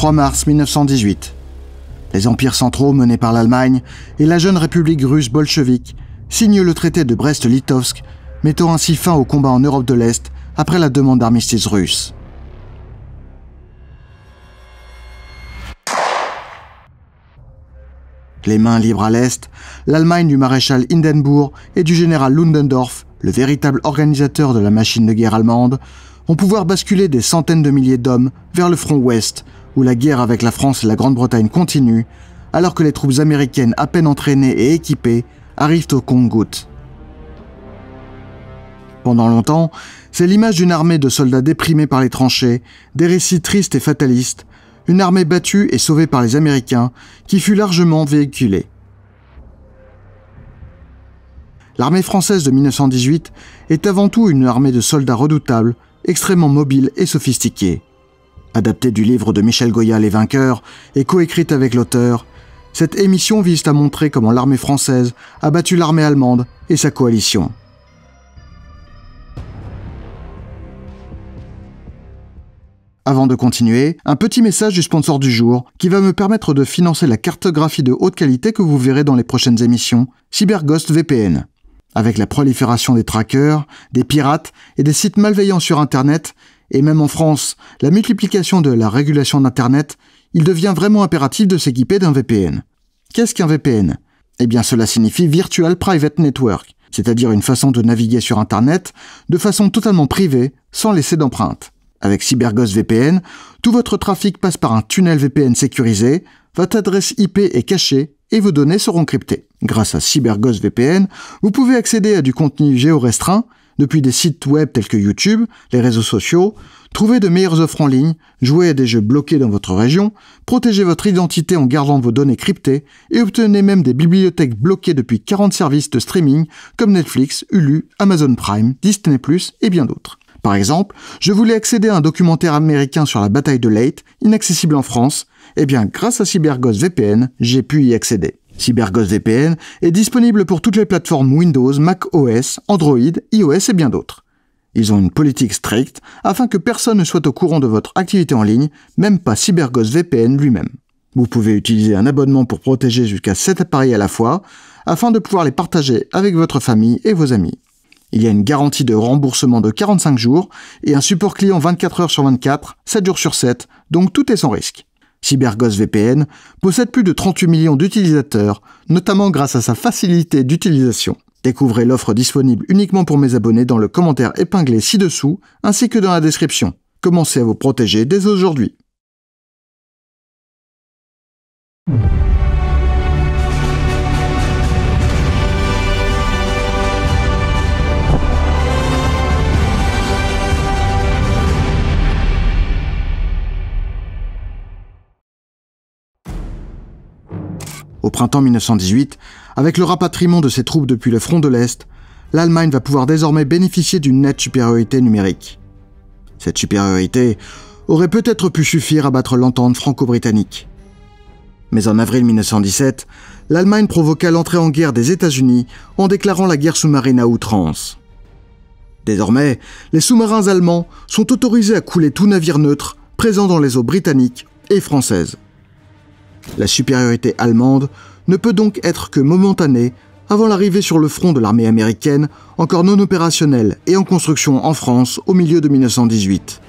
3 mars 1918. Les empires centraux menés par l'Allemagne et la jeune république russe bolchevique signent le traité de Brest-Litovsk, mettant ainsi fin aux combats en Europe de l'Est après la demande d'armistice russe. Les mains libres à l'Est, l'Allemagne du maréchal Hindenburg et du général Ludendorff, le véritable organisateur de la machine de guerre allemande, vont pouvoir basculer des centaines de milliers d'hommes vers le front ouest, où la guerre avec la France et la Grande-Bretagne continue, alors que les troupes américaines à peine entraînées et équipées arrivent au compte-gouttes. Pendant longtemps, c'est l'image d'une armée de soldats déprimés par les tranchées, des récits tristes et fatalistes, une armée battue et sauvée par les Américains qui fut largement véhiculée. L'armée française de 1918 est avant tout une armée de soldats redoutables, extrêmement mobiles et sophistiqués. Adaptée du livre de Michel Goya Les Vainqueurs et coécrite avec l'auteur, cette émission vise à montrer comment l'armée française a battu l'armée allemande et sa coalition. Avant de continuer, un petit message du sponsor du jour qui va me permettre de financer la cartographie de haute qualité que vous verrez dans les prochaines émissions, CyberGhost VPN. Avec la prolifération des trackers, des pirates et des sites malveillants sur Internet, et même en France, la multiplication de la régulation d'Internet, il devient vraiment impératif de s'équiper d'un VPN. Qu'est-ce qu'un VPN ? Eh bien cela signifie Virtual Private Network, c'est-à-dire une façon de naviguer sur Internet de façon totalement privée, sans laisser d'empreinte. Avec CyberGhost VPN, tout votre trafic passe par un tunnel VPN sécurisé, votre adresse IP est cachée et vos données seront cryptées. Grâce à CyberGhost VPN, vous pouvez accéder à du contenu géorestreint, depuis des sites web tels que YouTube, les réseaux sociaux, trouver de meilleures offres en ligne, jouer à des jeux bloqués dans votre région, protéger votre identité en gardant vos données cryptées et obtenez même des bibliothèques bloquées depuis 40 services de streaming comme Netflix, Hulu, Amazon Prime, Disney+, et bien d'autres. Par exemple, je voulais accéder à un documentaire américain sur la bataille de Leyte, inaccessible en France. Eh bien, grâce à CyberGhost VPN, j'ai pu y accéder. CyberGhost VPN est disponible pour toutes les plateformes Windows, Mac OS, Android, iOS et bien d'autres. Ils ont une politique stricte afin que personne ne soit au courant de votre activité en ligne, même pas CyberGhost VPN lui-même. Vous pouvez utiliser un abonnement pour protéger jusqu'à 7 appareils à la fois, afin de pouvoir les partager avec votre famille et vos amis. Il y a une garantie de remboursement de 45 jours et un support client 24 heures sur 24, 7 jours sur 7, donc tout est sans risque. CyberGhost VPN possède plus de 38 millions d'utilisateurs, notamment grâce à sa facilité d'utilisation. Découvrez l'offre disponible uniquement pour mes abonnés dans le commentaire épinglé ci-dessous, ainsi que dans la description. Commencez à vous protéger dès aujourd'hui. Au printemps 1918, avec le rapatriement de ses troupes depuis le front de l'Est, l'Allemagne va pouvoir désormais bénéficier d'une nette supériorité numérique. Cette supériorité aurait peut-être pu suffire à battre l'entente franco-britannique. Mais en avril 1917, l'Allemagne provoqua l'entrée en guerre des États-Unis en déclarant la guerre sous-marine à outrance. Désormais, les sous-marins allemands sont autorisés à couler tout navire neutre présent dans les eaux britanniques et françaises. La supériorité allemande ne peut donc être que momentanée avant l'arrivée sur le front de l'armée américaine, encore non opérationnelle et en construction en France au milieu de 1918.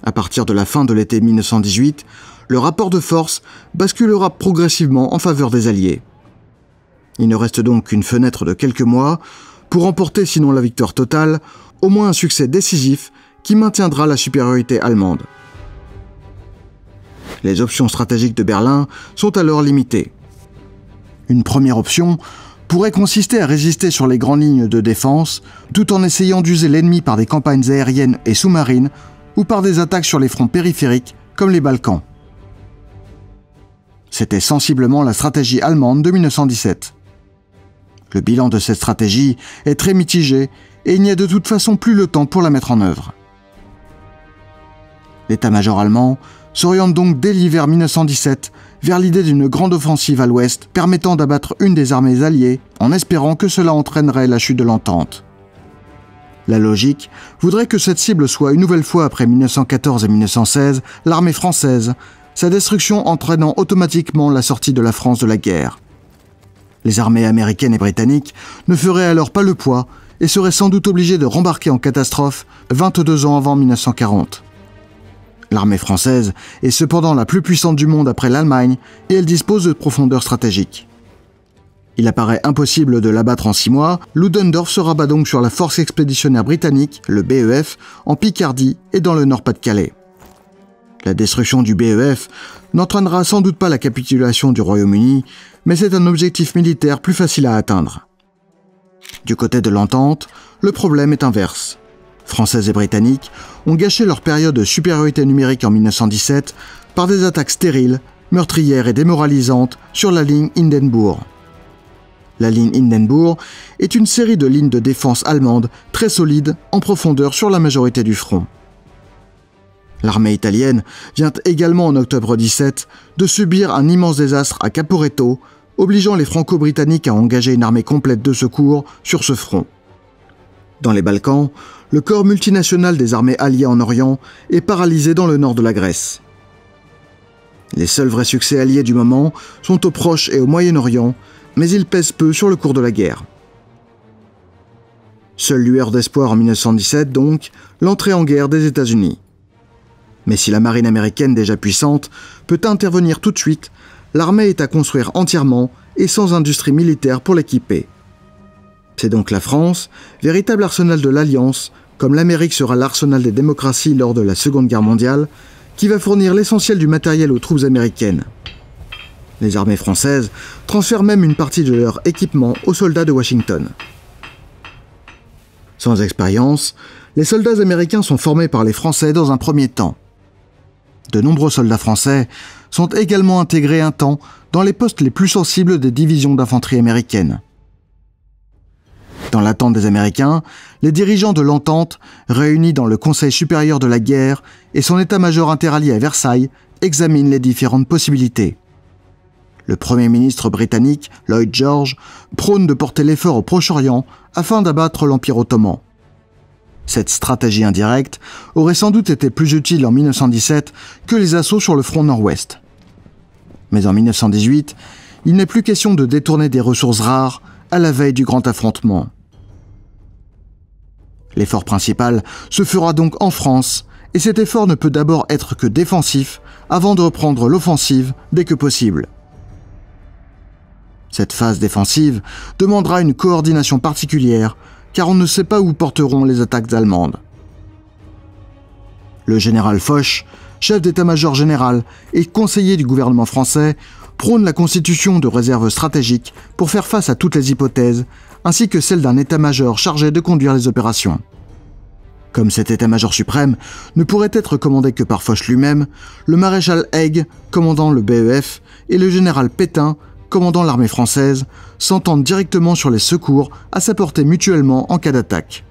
À partir de la fin de l'été 1918, le rapport de force basculera progressivement en faveur des Alliés. Il ne reste donc qu'une fenêtre de quelques mois pour remporter, sinon la victoire totale, au moins un succès décisif qui maintiendra la supériorité allemande. Les options stratégiques de Berlin sont alors limitées. Une première option pourrait consister à résister sur les grandes lignes de défense, tout en essayant d'user l'ennemi par des campagnes aériennes et sous-marines ou par des attaques sur les fronts périphériques comme les Balkans. C'était sensiblement la stratégie allemande de 1917. Le bilan de cette stratégie est très mitigé et il n'y a de toute façon plus le temps pour la mettre en œuvre. L'état-major allemand s'oriente donc dès l'hiver 1917 vers l'idée d'une grande offensive à l'ouest permettant d'abattre une des armées alliées en espérant que cela entraînerait la chute de l'entente. La logique voudrait que cette cible soit une nouvelle fois après 1914 et 1916 l'armée française, sa destruction entraînant automatiquement la sortie de la France de la guerre. Les armées américaines et britanniques ne feraient alors pas le poids et seraient sans doute obligées de rembarquer en catastrophe 22 ans avant 1940. L'armée française est cependant la plus puissante du monde après l'Allemagne et elle dispose de profondeur stratégique. Il apparaît impossible de l'abattre en 6 mois, Ludendorff se rabat donc sur la force expéditionnaire britannique, le BEF, en Picardie et dans le Nord-Pas-de-Calais. La destruction du BEF n'entraînera sans doute pas la capitulation du Royaume-Uni, mais c'est un objectif militaire plus facile à atteindre. Du côté de l'Entente, le problème est inverse. Français et Britanniques ont gâché leur période de supériorité numérique en 1917 par des attaques stériles, meurtrières et démoralisantes sur la ligne Hindenburg. La ligne Hindenburg est une série de lignes de défense allemandes très solides en profondeur sur la majorité du front. L'armée italienne vient également en octobre 17 de subir un immense désastre à Caporetto, obligeant les Franco-Britanniques à engager une armée complète de secours sur ce front. Dans les Balkans, le corps multinational des armées alliées en Orient est paralysé dans le nord de la Grèce. Les seuls vrais succès alliés du moment sont au Proche et au Moyen-Orient, mais ils pèsent peu sur le cours de la guerre. Seule lueur d'espoir en 1917 donc, l'entrée en guerre des États-Unis. Mais si la marine américaine déjà puissante peut intervenir tout de suite, l'armée est à construire entièrement et sans industrie militaire pour l'équiper. C'est donc la France, véritable arsenal de l'Alliance, comme l'Amérique sera l'arsenal des démocraties lors de la Seconde Guerre mondiale, qui va fournir l'essentiel du matériel aux troupes américaines. Les armées françaises transfèrent même une partie de leur équipement aux soldats de Washington. Sans expérience, les soldats américains sont formés par les Français dans un premier temps. De nombreux soldats français sont également intégrés un temps dans les postes les plus sensibles des divisions d'infanterie américaines. Dans l'attente des Américains, les dirigeants de l'Entente, réunis dans le Conseil supérieur de la guerre et son état-major interallié à Versailles, examinent les différentes possibilités. Le Premier ministre britannique, Lloyd George, prône de porter l'effort au Proche-Orient afin d'abattre l'Empire ottoman. Cette stratégie indirecte aurait sans doute été plus utile en 1917 que les assauts sur le front nord-ouest. Mais en 1918, il n'est plus question de détourner des ressources rares à la veille du grand affrontement. L'effort principal se fera donc en France, et cet effort ne peut d'abord être que défensif avant de reprendre l'offensive dès que possible. Cette phase défensive demandera une coordination particulière, car on ne sait pas où porteront les attaques allemandes. Le général Foch, chef d'état-major général et conseiller du gouvernement français, prône la constitution de réserves stratégiques pour faire face à toutes les hypothèses, ainsi que celle d'un état-major chargé de conduire les opérations. Comme cet état-major suprême ne pourrait être commandé que par Foch lui-même, le maréchal Haig, commandant le BEF, et le général Pétain, commandant l'armée française, s'entendent directement sur les secours à s'apporter mutuellement en cas d'attaque.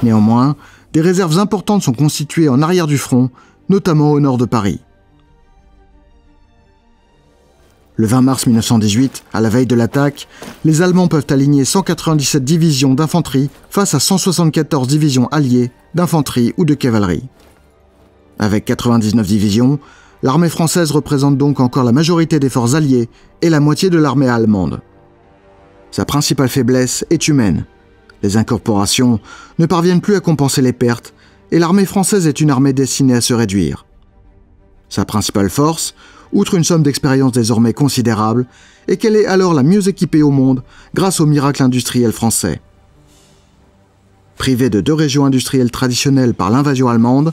Néanmoins, des réserves importantes sont constituées en arrière du front, notamment au nord de Paris. Le 20 mars 1918, à la veille de l'attaque, les Allemands peuvent aligner 197 divisions d'infanterie face à 174 divisions alliées d'infanterie ou de cavalerie. Avec 99 divisions, l'armée française représente donc encore la majorité des forces alliées et la moitié de l'armée allemande. Sa principale faiblesse est humaine. Les incorporations ne parviennent plus à compenser les pertes et l'armée française est une armée destinée à se réduire. Sa principale force, outre une somme d'expérience désormais considérable, est qu'elle est alors la mieux équipée au monde grâce au miracle industriel français. Privée de 2 régions industrielles traditionnelles par l'invasion allemande,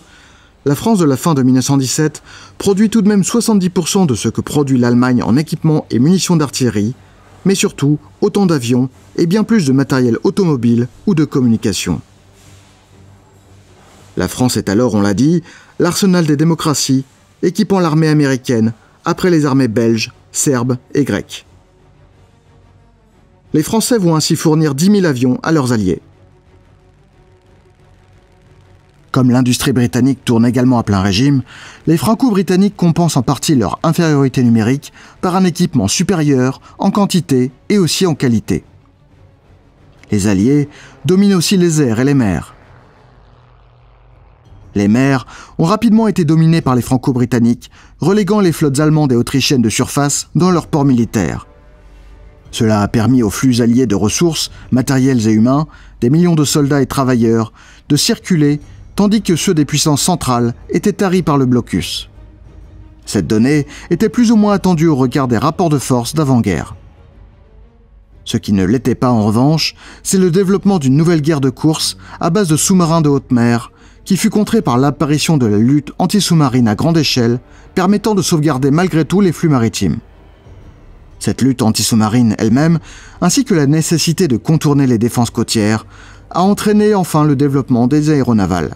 la France de la fin de 1917 produit tout de même 70% de ce que produit l'Allemagne en équipement et munitions d'artillerie, mais surtout autant d'avions et bien plus de matériel automobile ou de communication. La France est alors, on l'a dit, l'arsenal des démocraties, équipant l'armée américaine après les armées belges, serbes et grecques. Les Français vont ainsi fournir 10 000 avions à leurs alliés. Comme l'industrie britannique tourne également à plein régime, les Franco-britanniques compensent en partie leur infériorité numérique par un équipement supérieur en quantité et aussi en qualité. Les Alliés dominent aussi les airs et les mers. Les mers ont rapidement été dominées par les Franco-Britanniques, reléguant les flottes allemandes et autrichiennes de surface dans leurs ports militaires. Cela a permis aux flux alliés de ressources, matériels et humains, des millions de soldats et travailleurs, de circuler, tandis que ceux des puissances centrales étaient taris par le blocus. Cette donnée était plus ou moins attendue au regard des rapports de force d'avant-guerre. Ce qui ne l'était pas en revanche, c'est le développement d'une nouvelle guerre de course à base de sous-marins de haute mer, qui fut contrée par l'apparition de la lutte anti-sous-marine à grande échelle, permettant de sauvegarder malgré tout les flux maritimes. Cette lutte anti-sous-marine elle-même, ainsi que la nécessité de contourner les défenses côtières, a entraîné enfin le développement des aéronavals.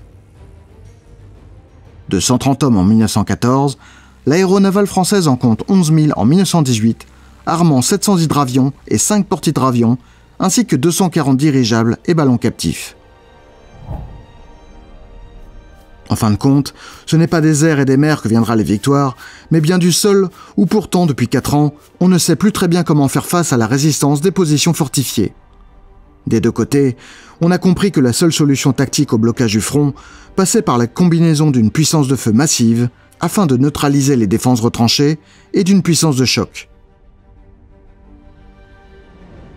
De 130 hommes en 1914, l'aéronavale française en compte 11 000 en 1918, armant 700 hydravions et 5 porte-hydravions, ainsi que 240 dirigeables et ballons captifs. En fin de compte, ce n'est pas des airs et des mers que viendra les victoires, mais bien du sol où pourtant, depuis 4 ans, on ne sait plus très bien comment faire face à la résistance des positions fortifiées. Des deux côtés, on a compris que la seule solution tactique au blocage du front passait par la combinaison d'une puissance de feu massive, afin de neutraliser les défenses retranchées, et d'une puissance de choc.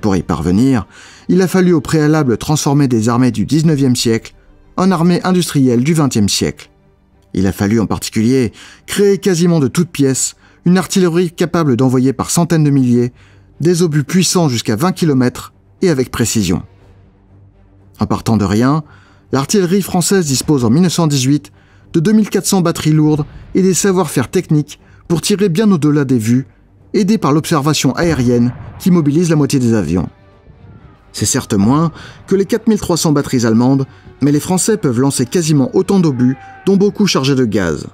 Pour y parvenir, il a fallu au préalable transformer des armées du XIXe siècle en armées industrielles du XXe siècle. Il a fallu en particulier créer quasiment de toutes pièces une artillerie capable d'envoyer par centaines de milliers des obus puissants jusqu'à 20 km et avec précision. En partant de rien, l'artillerie française dispose en 1918 de 2400 batteries lourdes et des savoir-faire techniques pour tirer bien au-delà des vues, aidés par l'observation aérienne qui mobilise la moitié des avions. C'est certes moins que les 4300 batteries allemandes, mais les Français peuvent lancer quasiment autant d'obus, dont beaucoup chargés de gaz.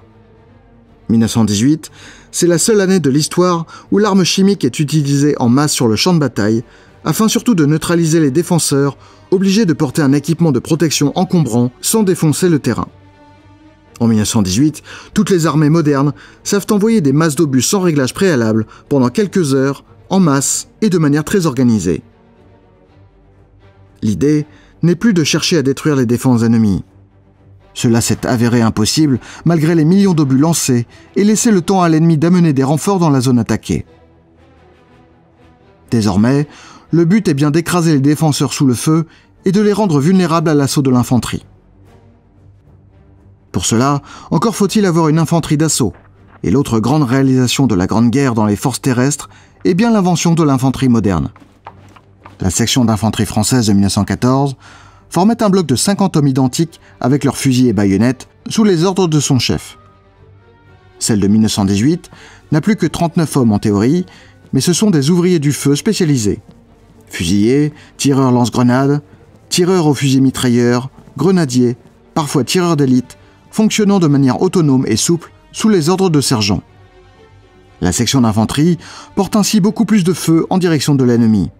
1918, c'est la seule année de l'histoire où l'arme chimique est utilisée en masse sur le champ de bataille, afin surtout de neutraliser les défenseurs, obligés de porter un équipement de protection encombrant sans défoncer le terrain. En 1918, toutes les armées modernes savent envoyer des masses d'obus sans réglage préalable pendant quelques heures, en masse et de manière très organisée. L'idée n'est plus de chercher à détruire les défenses ennemies. Cela s'est avéré impossible malgré les millions d'obus lancés et laisser le temps à l'ennemi d'amener des renforts dans la zone attaquée. Désormais, le but est bien d'écraser les défenseurs sous le feu et de les rendre vulnérables à l'assaut de l'infanterie. Pour cela, encore faut-il avoir une infanterie d'assaut, et l'autre grande réalisation de la Grande Guerre dans les forces terrestres est bien l'invention de l'infanterie moderne. La section d'infanterie française de 1914 formait un bloc de 50 hommes identiques avec leurs fusils et baïonnettes sous les ordres de son chef. Celle de 1918 n'a plus que 39 hommes en théorie, mais ce sont des ouvriers du feu spécialisés. Fusiliers, tireurs lance-grenades, tireurs au fusil mitrailleur, grenadiers, parfois tireurs d'élite, fonctionnant de manière autonome et souple sous les ordres de sergents. La section d'infanterie porte ainsi beaucoup plus de feu en direction de l'ennemi.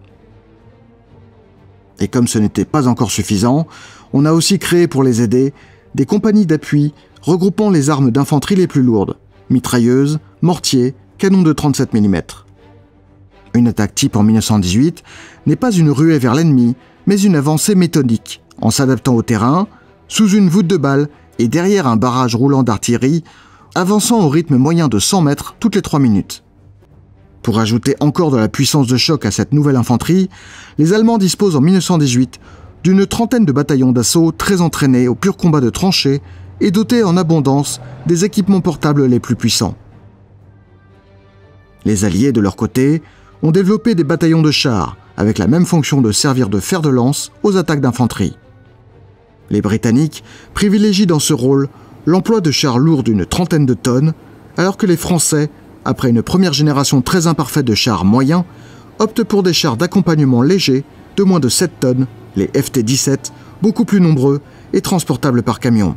Et comme ce n'était pas encore suffisant, on a aussi créé pour les aider des compagnies d'appui regroupant les armes d'infanterie les plus lourdes, mitrailleuses, mortiers, canons de 37 mm. Une attaque type en 1918 n'est pas une ruée vers l'ennemi, mais une avancée méthodique, en s'adaptant au terrain, sous une voûte de balles et derrière un barrage roulant d'artillerie, avançant au rythme moyen de 100 mètres toutes les 3 minutes. Pour ajouter encore de la puissance de choc à cette nouvelle infanterie, les Allemands disposent en 1918 d'une trentaine de bataillons d'assaut très entraînés au pur combat de tranchées et dotés en abondance des équipements portables les plus puissants. Les Alliés, de leur côté, ont développé des bataillons de chars avec la même fonction de servir de fer de lance aux attaques d'infanterie. Les Britanniques privilégient dans ce rôle l'emploi de chars lourds d'une trentaine de tonnes, alors que les Français, après une première génération très imparfaite de chars moyens, optent pour des chars d'accompagnement légers de moins de 7 tonnes, les FT-17, beaucoup plus nombreux et transportables par camion.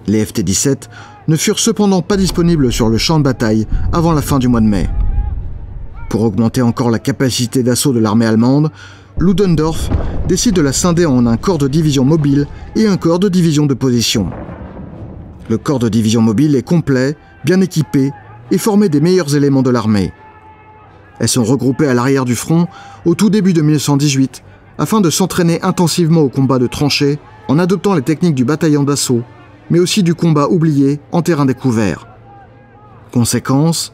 Les FT-17 ne furent cependant pas disponibles sur le champ de bataille avant la fin du mois de mai. Pour augmenter encore la capacité d'assaut de l'armée allemande, Ludendorff décide de la scinder en un corps de division mobile et un corps de division de position. Le corps de division mobile est complet, bien équipé et formé des meilleurs éléments de l'armée. Elles sont regroupées à l'arrière du front au tout début de 1918, afin de s'entraîner intensivement au combat de tranchées en adoptant les techniques du bataillon d'assaut, mais aussi du combat oublié en terrain découvert. Conséquence,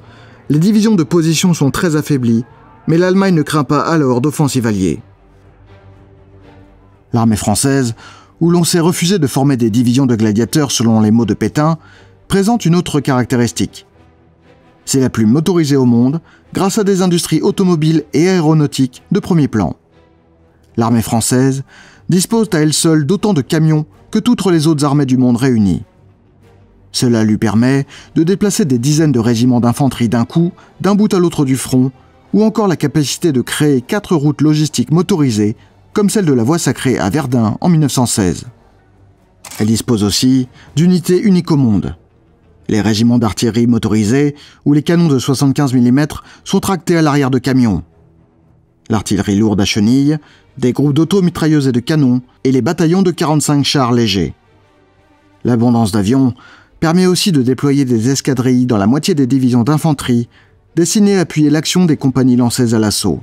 les divisions de position sont très affaiblies, mais l'Allemagne ne craint pas alors d'offensive alliée. L'armée française, où l'on s'est refusé de former des divisions de gladiateurs selon les mots de Pétain, présente une autre caractéristique. C'est la plus motorisée au monde, grâce à des industries automobiles et aéronautiques de premier plan. L'armée française dispose à elle seule d'autant de camions que toutes les autres armées du monde réunies. Cela lui permet de déplacer des dizaines de régiments d'infanterie d'un coup, d'un bout à l'autre du front, ou encore la capacité de créer 4 routes logistiques motorisées, comme celle de la Voie sacrée à Verdun en 1916. Elle dispose aussi d'unités uniques au monde. Les régiments d'artillerie motorisés, où les canons de 75 mm sont tractés à l'arrière de camions. L'artillerie lourde à chenilles, des groupes d'auto-mitrailleuses et de canons, et les bataillons de 45 chars légers. L'abondance d'avions permet aussi de déployer des escadrilles dans la moitié des divisions d'infanterie, destinées à appuyer l'action des compagnies lancées à l'assaut.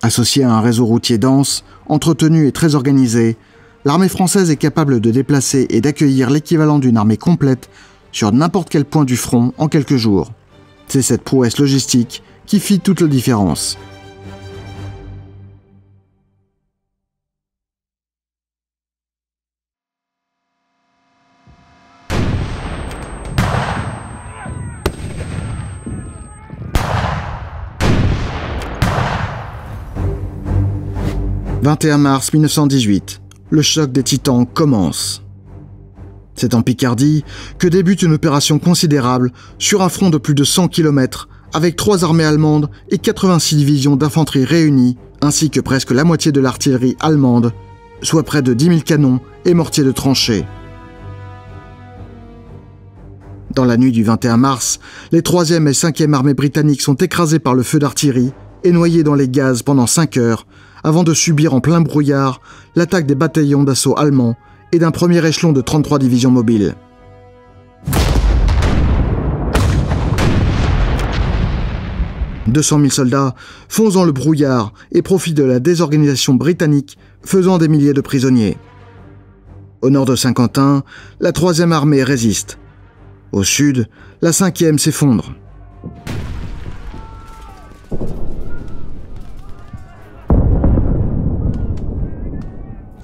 Associée à un réseau routier dense, entretenu et très organisé, l'armée française est capable de déplacer et d'accueillir l'équivalent d'une armée complète sur n'importe quel point du front en quelques jours. C'est cette prouesse logistique qui fit toute la différence. « 21 mars 1918, le choc des Titans commence. C'est en Picardie que débute une opération considérable sur un front de plus de 100 km avec 3 armées allemandes et 86 divisions d'infanterie réunies, ainsi que presque la moitié de l'artillerie allemande, soit près de 10 000 canons et mortiers de tranchées. Dans la nuit du 21 mars, les 3e et 5e armées britanniques sont écrasées par le feu d'artillerie et noyées dans les gaz pendant 5 heures, avant de subir en plein brouillard l'attaque des bataillons d'assaut allemands et d'un premier échelon de 33 divisions mobiles. « 200 000 soldats foncent dans le brouillard et profitent de la désorganisation britannique, faisant des milliers de prisonniers. Au nord de Saint-Quentin, la 3e armée résiste. Au sud, la 5e s'effondre.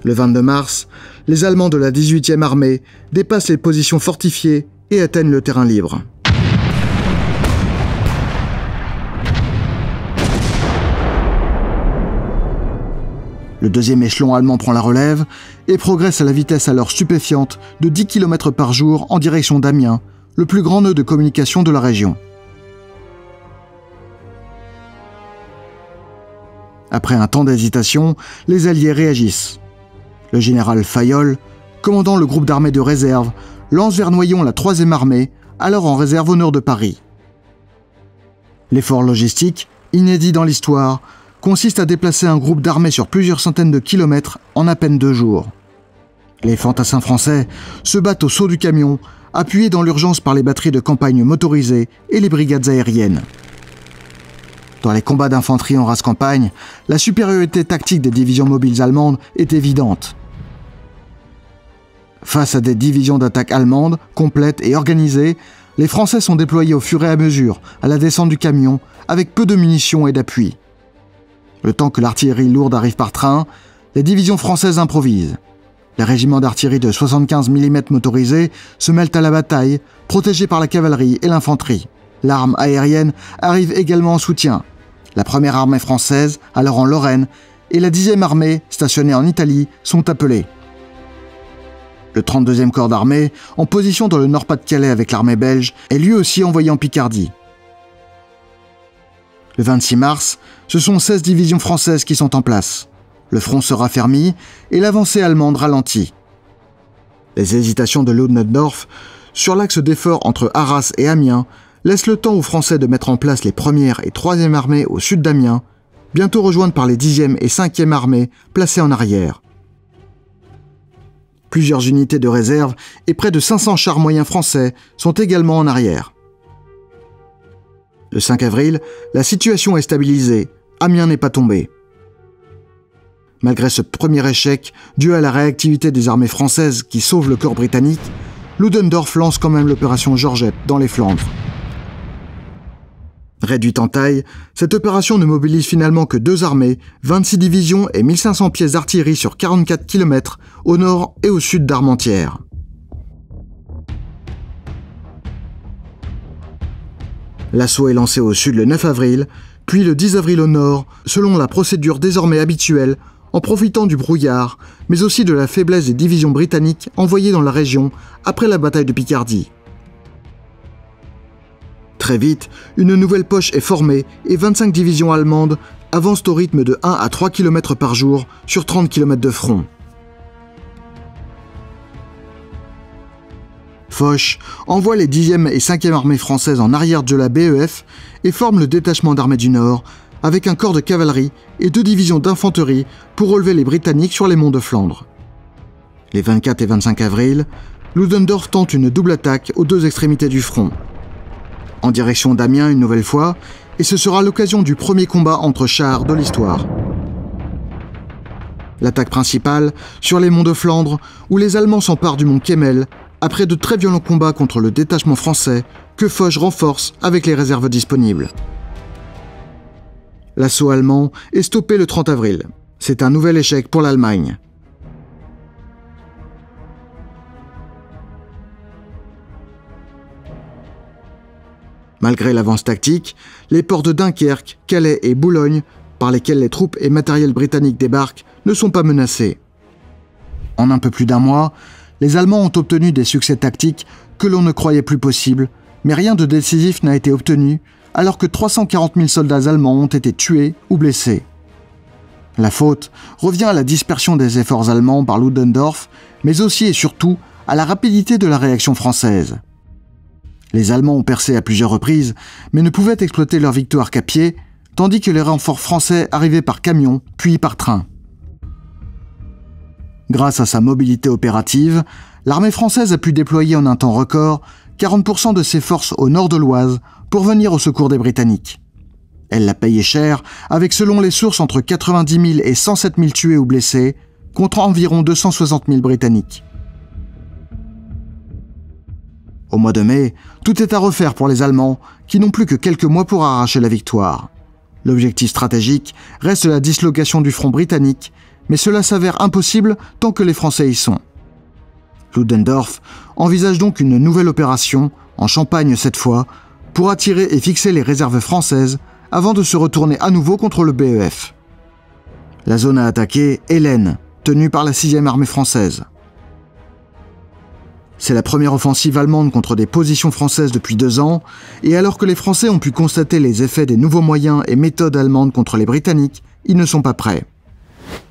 Le 22 mars, les Allemands de la 18e armée dépassent les positions fortifiées et atteignent le terrain libre. Le 2e échelon allemand prend la relève et progresse à la vitesse alors stupéfiante de 10 km par jour en direction d'Amiens, le plus grand nœud de communication de la région. Après un temps d'hésitation, les Alliés réagissent. Le général Fayolle, commandant le groupe d'armées de réserve, lance vers Noyon la 3e armée, alors en réserve au nord de Paris. L'effort logistique, inédit dans l'histoire, consiste à déplacer un groupe d'armées sur plusieurs centaines de kilomètres en à peine 2 jours. Les fantassins français se battent au saut du camion, appuyés dans l'urgence par les batteries de campagne motorisées et les brigades aériennes. Dans les combats d'infanterie en race campagne, la supériorité tactique des divisions mobiles allemandes est évidente. Face à des divisions d'attaque allemandes, complètes et organisées, les Français sont déployés au fur et à mesure à la descente du camion, avec peu de munitions et d'appui. Le temps que l'artillerie lourde arrive par train, les divisions françaises improvisent. Les régiments d'artillerie de 75 mm motorisés se mêlent à la bataille, protégés par la cavalerie et l'infanterie. L'arme aérienne arrive également en soutien. La 1re armée française, alors en Lorraine, et la 10e armée, stationnée en Italie, sont appelées. Le 32e corps d'armée, en position dans le Nord-Pas-de-Calais avec l'armée belge, est lui aussi envoyé en Picardie. Le 26 mars, ce sont 16 divisions françaises qui sont en place. Le front se raffermit et l'avancée allemande ralentit. Les hésitations de Ludendorff sur l'axe d'effort entre Arras et Amiens laissent le temps aux Français de mettre en place les 1re et 3e armées au sud d'Amiens, bientôt rejointes par les 10e et 5e armées placées en arrière. Plusieurs unités de réserve et près de 500 chars moyens français sont également en arrière. Le 5 avril, la situation est stabilisée, Amiens n'est pas tombé. Malgré ce premier échec, dû à la réactivité des armées françaises qui sauvent le corps britannique, Ludendorff lance quand même l'opération Georgette dans les Flandres. Réduite en taille, cette opération ne mobilise finalement que 2 armées, 26 divisions et 1500 pièces d'artillerie sur 44 km au nord et au sud d'Armentières. L'assaut est lancé au sud le 9 avril, puis le 10 avril au nord, selon la procédure désormais habituelle, en profitant du brouillard, mais aussi de la faiblesse des divisions britanniques envoyées dans la région après la bataille de Picardie. Très vite, une nouvelle poche est formée et 25 divisions allemandes avancent au rythme de 1 à 3 km par jour sur 30 km de front. Foch envoie les 10e et 5e armées françaises en arrière de la BEF et forme le détachement d'armées du Nord, avec un corps de cavalerie et 2 divisions d'infanterie pour relever les Britanniques sur les monts de Flandre. Les 24 et 25 avril, Ludendorff tente une double attaque aux 2 extrémités du front. En direction d'Amiens une nouvelle fois, et ce sera l'occasion du premier combat entre chars de l'histoire. L'attaque principale sur les monts de Flandre, où les Allemands s'emparent du mont Kemmel, après de très violents combats contre le détachement français, que Foch renforce avec les réserves disponibles. L'assaut allemand est stoppé le 30 avril. C'est un nouvel échec pour l'Allemagne. Malgré l'avance tactique, les ports de Dunkerque, Calais et Boulogne, par lesquels les troupes et matériel britanniques débarquent, ne sont pas menacés. En un peu plus d'1 mois, les Allemands ont obtenu des succès tactiques que l'on ne croyait plus possibles, mais rien de décisif n'a été obtenu, alors que 340 000 soldats allemands ont été tués ou blessés. La faute revient à la dispersion des efforts allemands par Ludendorff, mais aussi et surtout à la rapidité de la réaction française. Les Allemands ont percé à plusieurs reprises, mais ne pouvaient exploiter leur victoire qu'à pied, tandis que les renforts français arrivaient par camion, puis par train. Grâce à sa mobilité opérative, l'armée française a pu déployer en un temps record 40% de ses forces au nord de l'Oise pour venir au secours des Britanniques. Elle l'a payé cher, avec selon les sources entre 90 000 et 107 000 tués ou blessés, contre environ 260 000 Britanniques. Au mois de mai, tout est à refaire pour les Allemands, qui n'ont plus que quelques mois pour arracher la victoire. L'objectif stratégique reste la dislocation du front britannique, mais cela s'avère impossible tant que les Français y sont. Ludendorff envisage donc une nouvelle opération, en Champagne cette fois, pour attirer et fixer les réserves françaises avant de se retourner à nouveau contre le BEF. La zone à attaquer est l'Aisne, tenue par la 6e armée française. C'est la première offensive allemande contre des positions françaises depuis 2 ans, et alors que les Français ont pu constater les effets des nouveaux moyens et méthodes allemandes contre les Britanniques, ils ne sont pas prêts.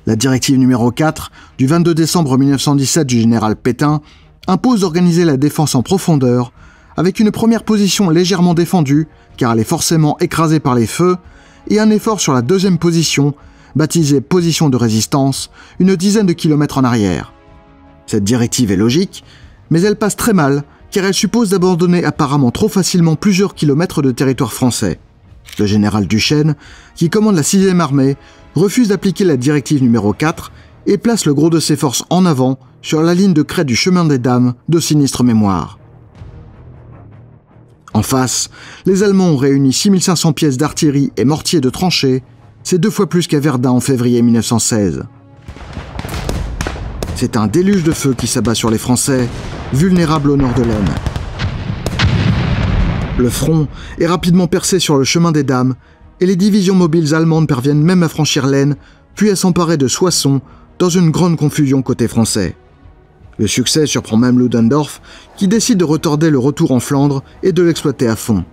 La directive numéro 4 du 22 décembre 1917 du général Pétain impose d'organiser la défense en profondeur, avec une première position légèrement défendue, car elle est forcément écrasée par les feux, et un effort sur la 2e position, baptisée position de résistance, une dizaine de kilomètres en arrière. Cette directive est logique, mais elle passe très mal, car elle suppose d'abandonner apparemment trop facilement plusieurs kilomètres de territoire français. Le général Duchesne, qui commande la 6e armée, refuse d'appliquer la directive numéro 4 et place le gros de ses forces en avant sur la ligne de crête du chemin des Dames de sinistre mémoire. En face, les Allemands ont réuni 6500 pièces d'artillerie et mortiers de tranchées, c'est 2 fois plus qu'à Verdun en février 1916. C'est un déluge de feu qui s'abat sur les Français, vulnérables au nord de l'Aisne. Le front est rapidement percé sur le chemin des Dames, et les divisions mobiles allemandes parviennent même à franchir l'Aisne, puis à s'emparer de Soissons, dans une grande confusion côté français. Le succès surprend même Ludendorff, qui décide de retarder le retour en Flandre et de l'exploiter à fond.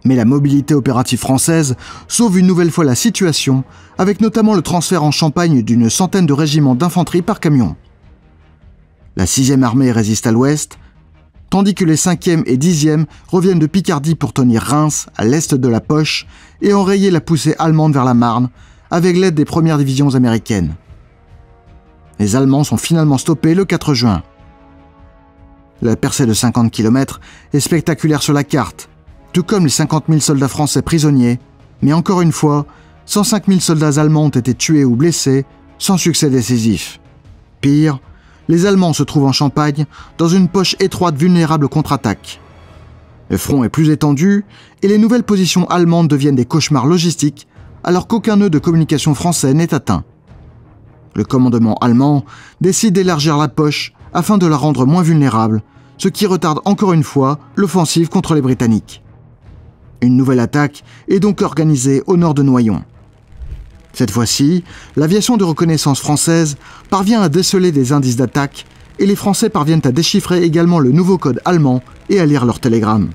Mais la mobilité opérative française sauve une nouvelle fois la situation, avec notamment le transfert en Champagne d'une centaine de régiments d'infanterie par camion. La 6e armée résiste à l'ouest, tandis que les 5e et 10e reviennent de Picardie pour tenir Reims, à l'est de la Poche, et enrayer la poussée allemande vers la Marne, avec l'aide des premières divisions américaines. Les Allemands sont finalement stoppés le 4 juin. La percée de 50 km est spectaculaire sur la carte, tout comme les 50 000 soldats français prisonniers, mais encore une fois, 105 000 soldats allemands ont été tués ou blessés, sans succès décisif. Pire, les Allemands se trouvent en Champagne, dans une poche étroite vulnérable aux contre-attaques. Le front est plus étendu et les nouvelles positions allemandes deviennent des cauchemars logistiques alors qu'aucun nœud de communication français n'est atteint. Le commandement allemand décide d'élargir la poche afin de la rendre moins vulnérable, ce qui retarde encore une fois l'offensive contre les Britanniques. Une nouvelle attaque est donc organisée au nord de Noyon. Cette fois-ci, l'aviation de reconnaissance française parvient à déceler des indices d'attaque et les Français parviennent à déchiffrer également le nouveau code allemand et à lire leurs télégrammes.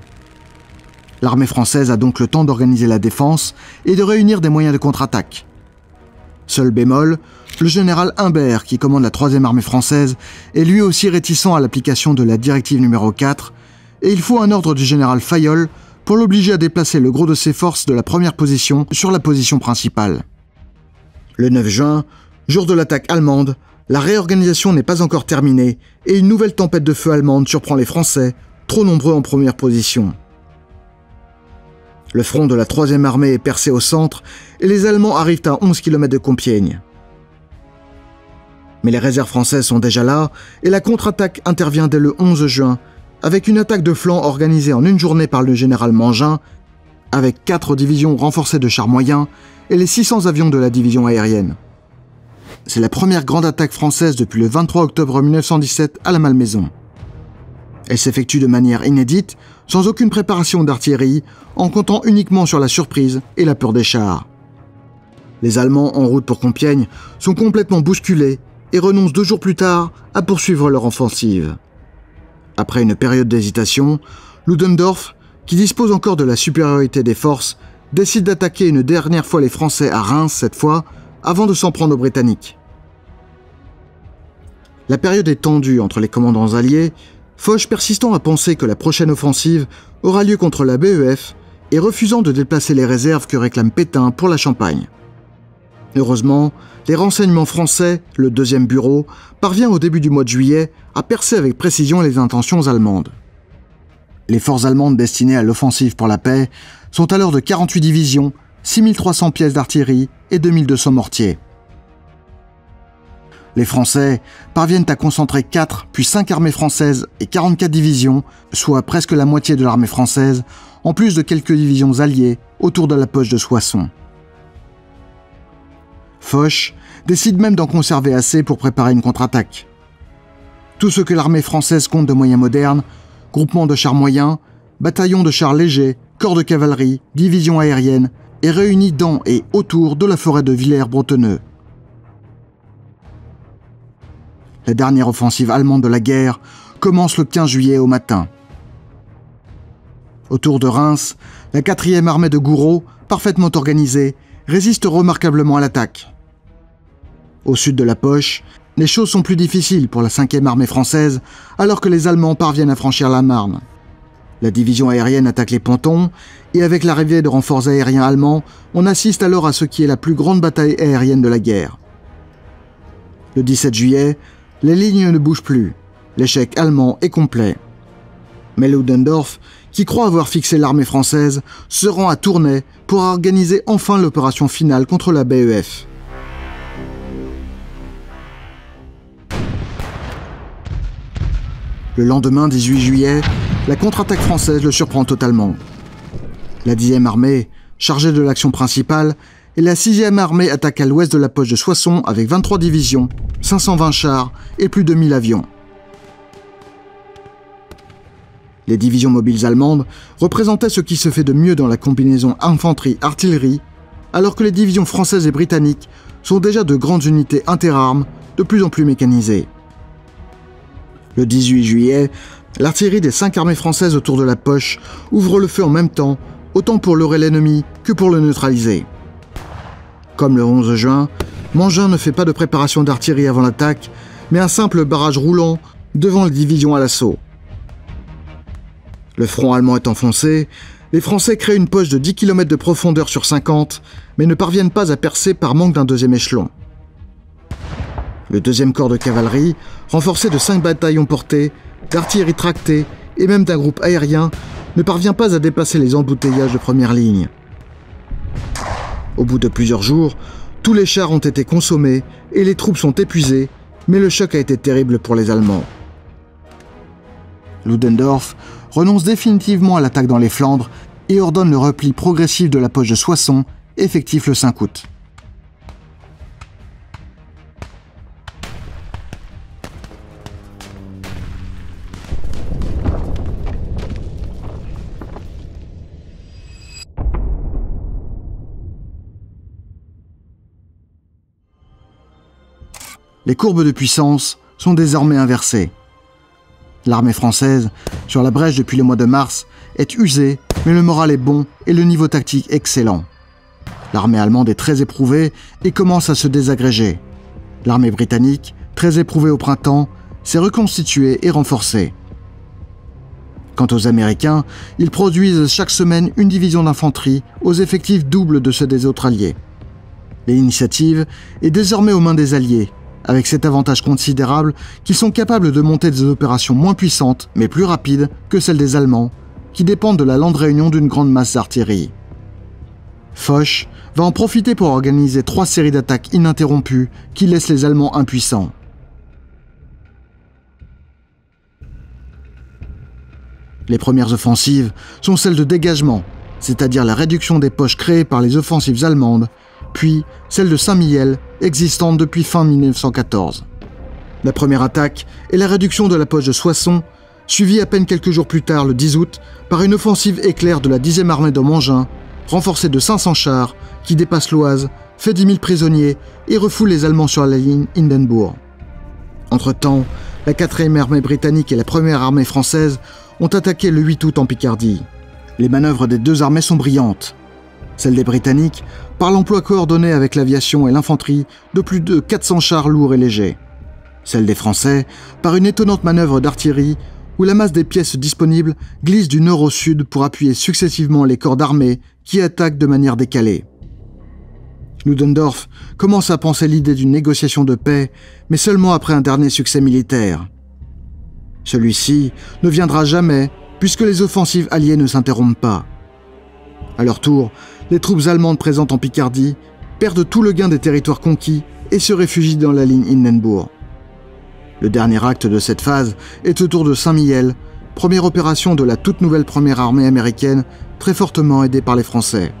L'armée française a donc le temps d'organiser la défense et de réunir des moyens de contre-attaque. Seul bémol, le général Humbert, qui commande la 3e armée française, est lui aussi réticent à l'application de la directive numéro 4, et il faut un ordre du général Fayolle pour l'obliger à déplacer le gros de ses forces de la première position sur la position principale. Le 9 juin, jour de l'attaque allemande, la réorganisation n'est pas encore terminée et une nouvelle tempête de feu allemande surprend les Français, trop nombreux en première position. Le front de la 3e armée est percé au centre et les Allemands arrivent à 11 km de Compiègne. Mais les réserves françaises sont déjà là et la contre-attaque intervient dès le 11 juin avec une attaque de flanc organisée en une journée par le général Mangin avec 4 divisions renforcées de chars moyens et les 600 avions de la division aérienne. C'est la première grande attaque française depuis le 23 octobre 1917 à la Malmaison. Elle s'effectue de manière inédite, sans aucune préparation d'artillerie, en comptant uniquement sur la surprise et la peur des chars. Les Allemands en route pour Compiègne sont complètement bousculés et renoncent 2 jours plus tard à poursuivre leur offensive. Après une période d'hésitation, Ludendorff, qui dispose encore de la supériorité des forces, décide d'attaquer une dernière fois les Français à Reims cette fois, avant de s'en prendre aux Britanniques. La période est tendue entre les commandants alliés, Foch persistant à penser que la prochaine offensive aura lieu contre la BEF et refusant de déplacer les réserves que réclame Pétain pour la Champagne. Heureusement, les renseignements français, le 2e bureau, parvient au début du mois de juillet à percer avec précision les intentions allemandes. Les forces allemandes destinées à l'offensive pour la paix sont alors de 48 divisions, 6300 pièces d'artillerie et 2200 mortiers. Les Français parviennent à concentrer 4 puis 5 armées françaises et 44 divisions, soit presque la moitié de l'armée française, en plus de quelques divisions alliées autour de la poche de Soissons. Foch décide même d'en conserver assez pour préparer une contre-attaque. Tout ce que l'armée française compte de moyens modernes, groupements de chars moyens, bataillons de chars légers, corps de cavalerie, divisions aériennes, est réuni dans et autour de la forêt de Villers-Bretonneux. La dernière offensive allemande de la guerre commence le 15 juillet au matin. Autour de Reims, la 4e armée de Gouraud, parfaitement organisée, résiste remarquablement à l'attaque. Au sud de la poche, les choses sont plus difficiles pour la 5e armée française alors que les Allemands parviennent à franchir la Marne. La division aérienne attaque les pontons, et avec l'arrivée de renforts aériens allemands, on assiste alors à ce qui est la plus grande bataille aérienne de la guerre. Le 17 juillet, les lignes ne bougent plus. L'échec allemand est complet. Mais Ludendorff, qui croit avoir fixé l'armée française, se rend à Tournai pour organiser enfin l'opération finale contre la BEF. Le lendemain 18 juillet, la contre-attaque française le surprend totalement. La 10e armée, chargée de l'action principale, et la 6e armée attaque à l'ouest de la poche de Soissons avec 23 divisions, 520 chars et plus de 1000 avions. Les divisions mobiles allemandes représentaient ce qui se fait de mieux dans la combinaison infanterie-artillerie, alors que les divisions françaises et britanniques sont déjà de grandes unités interarmes, de plus en plus mécanisées. Le 18 juillet, l'artillerie des 5 armées françaises autour de la poche ouvre le feu en même temps, autant pour leurrer l'ennemi que pour le neutraliser. Comme le 11 juin, Mangin ne fait pas de préparation d'artillerie avant l'attaque, mais un simple barrage roulant devant les divisions à l'assaut. Le front allemand est enfoncé, les Français créent une poche de 10 km de profondeur sur 50, mais ne parviennent pas à percer par manque d'un 2e échelon. Le 2e corps de cavalerie, renforcé de 5 bataillons portés, d'artillerie tractée et même d'un groupe aérien, ne parvient pas à dépasser les embouteillages de première ligne. Au bout de plusieurs jours, Tous les chars ont été consommés et les troupes sont épuisées, mais le choc a été terrible pour les Allemands. Ludendorff renonce définitivement à l'attaque dans les Flandres et ordonne le repli progressif de la poche de Soissons, effectif le 5 août. Les courbes de puissance sont désormais inversées. L'armée française, sur la brèche depuis le mois de mars, est usée, mais le moral est bon et le niveau tactique excellent. L'armée allemande est très éprouvée et commence à se désagréger. L'armée britannique, très éprouvée au printemps, s'est reconstituée et renforcée. Quant aux Américains, ils produisent chaque semaine une division d'infanterie aux effectifs doubles de ceux des autres alliés. L'initiative est désormais aux mains des alliés, avec cet avantage considérable qu'ils sont capables de monter des opérations moins puissantes, mais plus rapides que celles des Allemands, qui dépendent de la lente réunion d'une grande masse d'artillerie. Foch va en profiter pour organiser 3 séries d'attaques ininterrompues qui laissent les Allemands impuissants. Les premières offensives sont celles de dégagement, c'est-à-dire la réduction des poches créées par les offensives allemandes, puis celle de Saint-Mihiel, existante depuis fin 1914. La première attaque est la réduction de la poche de Soissons, suivie à peine quelques jours plus tard, le 10 août, par une offensive éclair de la 10e armée de Mangin, renforcée de 500 chars, qui dépasse l'Oise, fait 10 000 prisonniers et refoule les Allemands sur la ligne Hindenburg. Entre-temps, la 4e armée britannique et la 1re armée française ont attaqué le 8 août en Picardie. Les manœuvres des deux armées sont brillantes. Celle des Britanniques, par l'emploi coordonné avec l'aviation et l'infanterie de plus de 400 chars lourds et légers. Celle des Français, par une étonnante manœuvre d'artillerie où la masse des pièces disponibles glisse du nord au sud pour appuyer successivement les corps d'armée qui attaquent de manière décalée. Ludendorff commence à penser l'idée d'une négociation de paix, mais seulement après un dernier succès militaire. Celui-ci ne viendra jamais, puisque les offensives alliées ne s'interrompent pas. À leur tour, les troupes allemandes présentes en Picardie perdent tout le gain des territoires conquis et se réfugient dans la ligne Hindenburg. Le dernier acte de cette phase est autour de Saint-Mihiel, première opération de la toute nouvelle première armée américaine, très fortement aidée par les Français.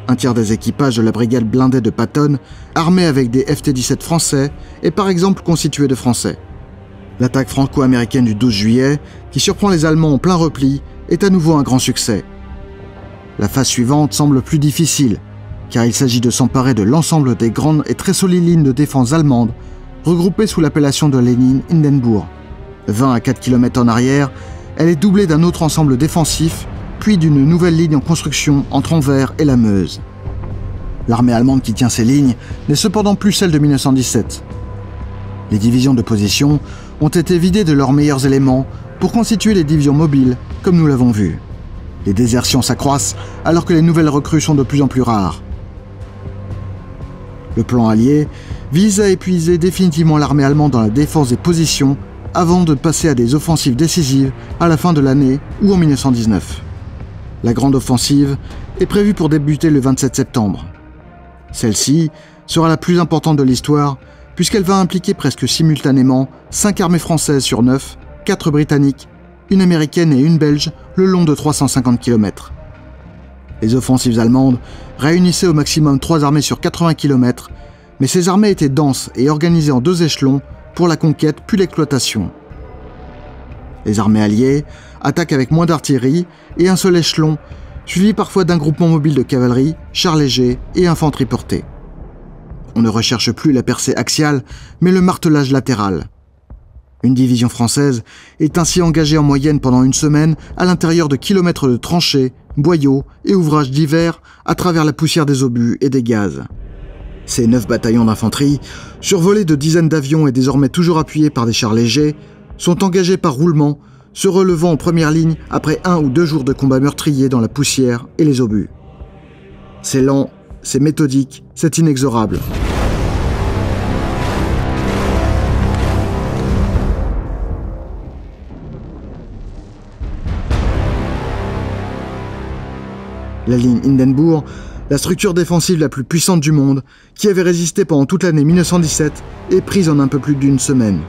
Un tiers des équipages de la brigade blindée de Patton, armée avec des FT-17 français, est par exemple constitué de Français. L'attaque franco-américaine du 12 juillet, qui surprend les Allemands en plein repli, est à nouveau un grand succès. La phase suivante semble plus difficile, car il s'agit de s'emparer de l'ensemble des grandes et très solides lignes de défense allemandes, regroupées sous l'appellation de la ligne Hindenburg. 20 à 4 km en arrière, elle est doublée d'un autre ensemble défensif, puis d'une nouvelle ligne en construction entre Anvers et la Meuse. L'armée allemande qui tient ces lignes n'est cependant plus celle de 1917. Les divisions de position ont été vidées de leurs meilleurs éléments pour constituer les divisions mobiles, comme nous l'avons vu. Les désertions s'accroissent alors que les nouvelles recrues sont de plus en plus rares. Le plan allié vise à épuiser définitivement l'armée allemande dans la défense des positions avant de passer à des offensives décisives à la fin de l'année ou en 1919. La grande offensive est prévue pour débuter le 27 septembre. Celle-ci sera la plus importante de l'histoire puisqu'elle va impliquer presque simultanément 5 armées françaises sur 9, 4 britanniques, une américaine et une belge le long de 350 km. Les offensives allemandes réunissaient au maximum 3 armées sur 80 km, mais ces armées étaient denses et organisées en 2 échelons pour la conquête puis l'exploitation. Les armées alliées attaquent avec moins d'artillerie et un seul échelon, suivi parfois d'un groupement mobile de cavalerie, chars légers et infanterie portée. On ne recherche plus la percée axiale, mais le martelage latéral. Une division française est ainsi engagée en moyenne pendant une semaine à l'intérieur de kilomètres de tranchées, boyaux et ouvrages divers à travers la poussière des obus et des gaz. Ces 9 bataillons d'infanterie, survolés de dizaines d'avions et désormais toujours appuyés par des chars légers, sont engagés par roulement, se relevant en première ligne après 1 ou 2 jours de combats meurtriers dans la poussière et les obus. C'est lent, c'est méthodique, c'est inexorable. La ligne Hindenburg La structure défensive la plus puissante du monde, qui avait résisté pendant toute l'année 1917, est prise en un peu plus d'une semaine.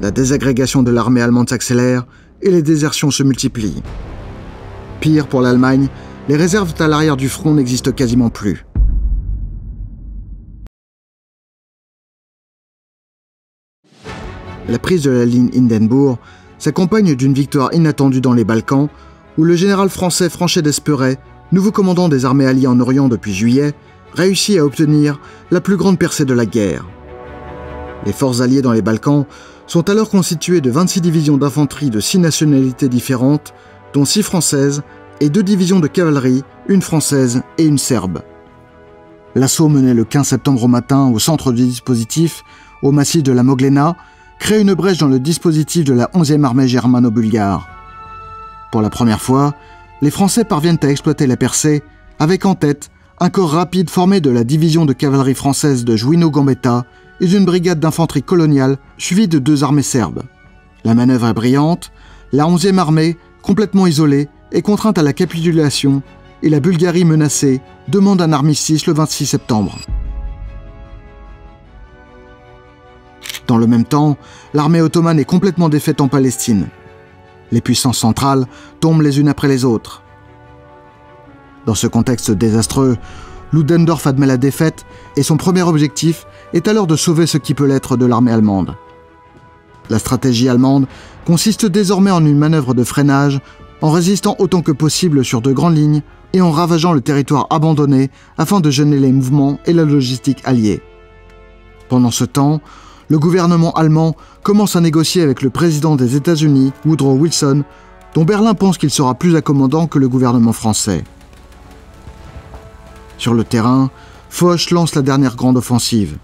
La désagrégation de l'armée allemande s'accélère et les désertions se multiplient. Pire pour l'Allemagne, les réserves à l'arrière du front n'existent quasiment plus. La prise de la ligne Hindenburg s'accompagne d'une victoire inattendue dans les Balkans, où le général français Franchet d'Esperet, nouveau commandant des armées alliées en Orient depuis juillet, réussit à obtenir la plus grande percée de la guerre. Les forces alliées dans les Balkans sont alors constituées de 26 divisions d'infanterie de 6 nationalités différentes, dont 6 françaises, et 2 divisions de cavalerie, une française et une serbe. L'assaut mené le 15 septembre au matin au centre du dispositif, au massif de la Moglena, crée une brèche dans le dispositif de la 11e armée germano-bulgare. Pour la première fois, les Français parviennent à exploiter la percée, avec en tête un corps rapide formé de la division de cavalerie française de Juino-Gambetta et d'une brigade d'infanterie coloniale suivie de 2 armées serbes. La manœuvre est brillante, la 11e armée, complètement isolée, est contrainte à la capitulation et la Bulgarie menacée demande un armistice le 26 septembre. Dans le même temps, l'armée ottomane est complètement défaite en Palestine. Les puissances centrales tombent les unes après les autres. Dans ce contexte désastreux, Ludendorff admet la défaite et son premier objectif est alors de sauver ce qui peut l'être de l'armée allemande. La stratégie allemande consiste désormais en une manœuvre de freinage en résistant autant que possible sur de grandes lignes et en ravageant le territoire abandonné afin de gêner les mouvements et la logistique alliés. Pendant ce temps, le gouvernement allemand commence à négocier avec le président des États-Unis, Woodrow Wilson, dont Berlin pense qu'il sera plus accommodant que le gouvernement français. Sur le terrain, Foch lance la dernière grande offensive.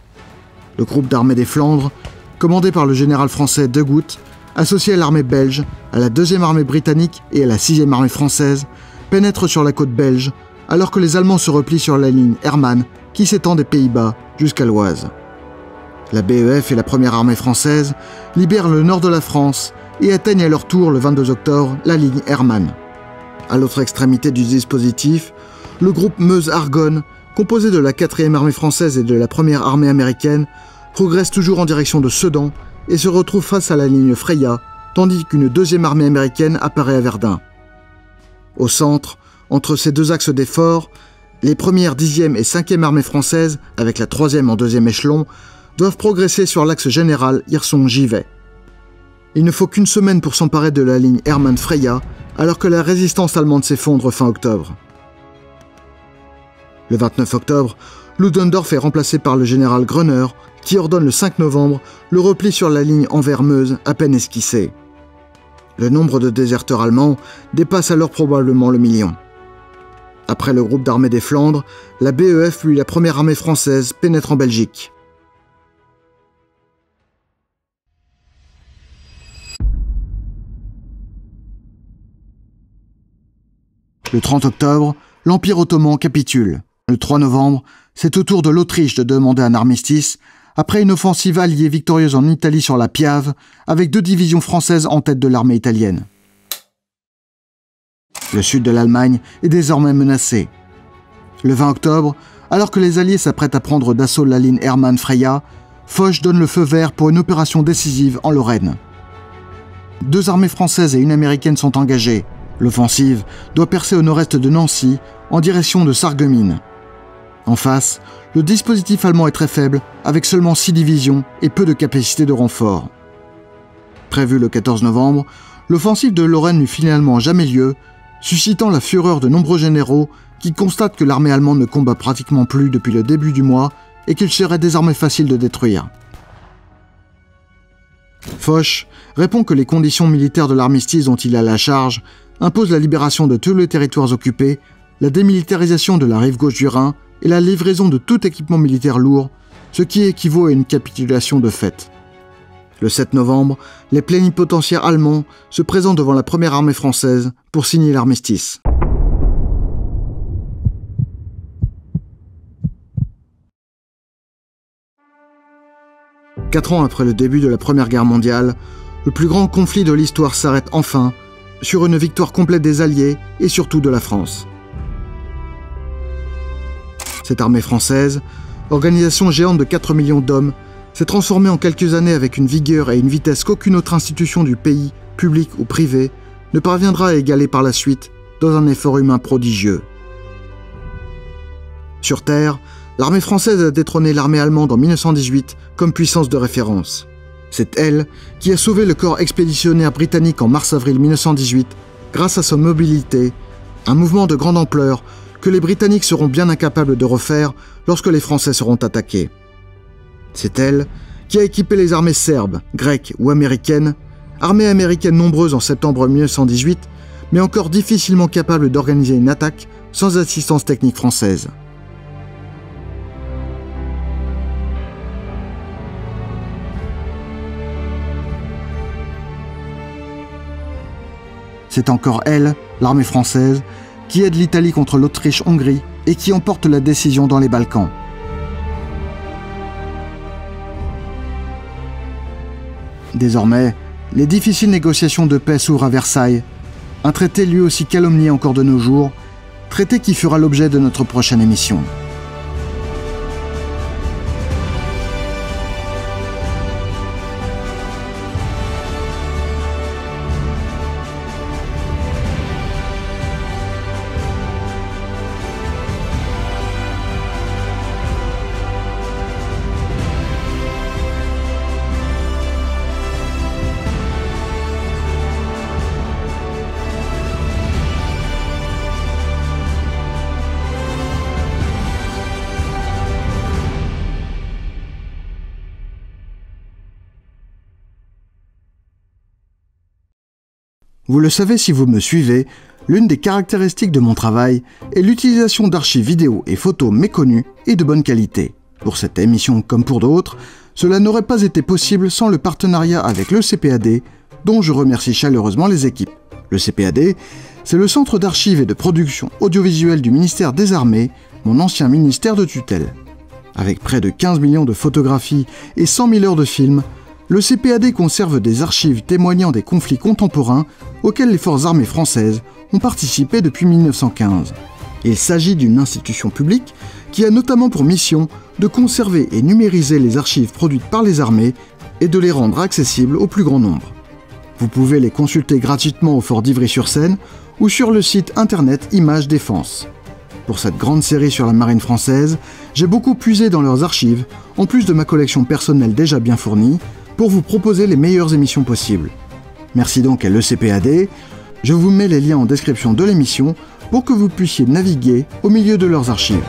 Le groupe d'armée des Flandres, commandé par le général français De Groot, associé à l'armée belge, à la 2e armée britannique et à la 6e armée française, pénètre sur la côte belge, alors que les Allemands se replient sur la ligne Hermann, qui s'étend des Pays-Bas jusqu'à l'Oise. La BEF et la première armée française libèrent le nord de la France et atteignent à leur tour le 22 octobre la ligne Hermann. À l'autre extrémité du dispositif, le groupe Meuse-Argonne, composé de la 4e armée française et de la première armée américaine, progresse toujours en direction de Sedan et se retrouve face à la ligne Freya, tandis qu'une 2e armée américaine apparaît à Verdun. Au centre, entre ces 2 axes d'effort, les premières 10e et 5e armées françaises, avec la 3e en 2e échelon, doivent progresser sur l'axe général Hirson-Givet. Il ne faut qu'une semaine pour s'emparer de la ligne Hermann-Freya, alors que la résistance allemande s'effondre fin octobre. Le 29 octobre, Ludendorff est remplacé par le général Gröner, qui ordonne le 5 novembre le repli sur la ligne Anvers-Meuse à peine esquissée. Le nombre de déserteurs allemands dépasse alors probablement le million. Après le groupe d'armée des Flandres, la BEF puis la première armée française pénètre en Belgique. Le 30 octobre, l'Empire ottoman capitule. Le 3 novembre, c'est au tour de l'Autriche de demander un armistice, après une offensive alliée victorieuse en Italie sur la Piave, avec 2 divisions françaises en tête de l'armée italienne. Le sud de l'Allemagne est désormais menacé. Le 20 octobre, alors que les Alliés s'apprêtent à prendre d'assaut la ligne Hermann-Freya, Foch donne le feu vert pour une opération décisive en Lorraine. 2 armées françaises et une américaine sont engagées. L'offensive doit percer au nord-est de Nancy, en direction de Sarreguemines. En face, le dispositif allemand est très faible, avec seulement 6 divisions et peu de capacité de renfort. Prévue le 14 novembre, l'offensive de Lorraine n'eut finalement jamais lieu, suscitant la fureur de nombreux généraux qui constatent que l'armée allemande ne combat pratiquement plus depuis le début du mois et qu'il serait désormais facile de détruire. Foch répond que les conditions militaires de l'armistice dont il a la charge imposent la libération de tous les territoires occupés, la démilitarisation de la rive gauche du Rhin et la livraison de tout équipement militaire lourd, ce qui équivaut à une capitulation de fait. Le 7 novembre, les plénipotentiaires allemands se présentent devant la première armée française pour signer l'armistice. Quatre ans après le début de la Première Guerre mondiale, le plus grand conflit de l'histoire s'arrête enfin sur une victoire complète des Alliés et surtout de la France. Cette armée française, organisation géante de 4 millions d'hommes, s'est transformée en quelques années avec une vigueur et une vitesse qu'aucune autre institution du pays, publique ou privée, ne parviendra à égaler par la suite dans un effort humain prodigieux. Sur Terre, l'armée française a détrôné l'armée allemande en 1918 comme puissance de référence. C'est elle qui a sauvé le corps expéditionnaire britannique en mars-avril 1918 grâce à sa mobilité, un mouvement de grande ampleur que les Britanniques seront bien incapables de refaire lorsque les Français seront attaqués. C'est elle qui a équipé les armées serbes, grecques ou américaines, armées américaines nombreuses en septembre 1918, mais encore difficilement capables d'organiser une attaque sans assistance technique française. C'est encore elle, l'armée française, qui aide l'Italie contre l'Autriche-Hongrie et qui emporte la décision dans les Balkans. Désormais, les difficiles négociations de paix s'ouvrent à Versailles, un traité lui aussi calomnié encore de nos jours, traité qui fera l'objet de notre prochaine émission. Vous le savez si vous me suivez, l'une des caractéristiques de mon travail est l'utilisation d'archives vidéo et photos méconnues et de bonne qualité. Pour cette émission comme pour d'autres, cela n'aurait pas été possible sans le partenariat avec le CPAD, dont je remercie chaleureusement les équipes. Le CPAD, c'est le Centre d'archives et de production audiovisuelle du ministère des Armées, mon ancien ministère de tutelle. Avec près de 15 millions de photographies et 100 000 heures de films, le CPAD conserve des archives témoignant des conflits contemporains auxquels les forces armées françaises ont participé depuis 1915. Il s'agit d'une institution publique qui a notamment pour mission de conserver et numériser les archives produites par les armées et de les rendre accessibles au plus grand nombre. Vous pouvez les consulter gratuitement au fort d'Ivry-sur-Seine ou sur le site internet Images Défense. Pour cette grande série sur la marine française, j'ai beaucoup puisé dans leurs archives, en plus de ma collection personnelle déjà bien fournie, pour vous proposer les meilleures émissions possibles. Merci donc à l'ECPAD, je vous mets les liens en description de l'émission pour que vous puissiez naviguer au milieu de leurs archives.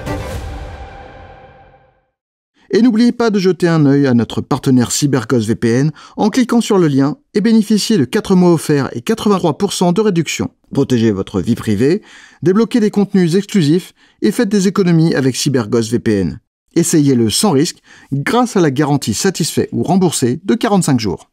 Et n'oubliez pas de jeter un œil à notre partenaire CyberGhost VPN en cliquant sur le lien et bénéficiez de 4 mois offerts et 83% de réduction. Protégez votre vie privée, débloquez des contenus exclusifs et faites des économies avec CyberGhost VPN. Essayez-le sans risque grâce à la garantie satisfait ou remboursé de 45 jours.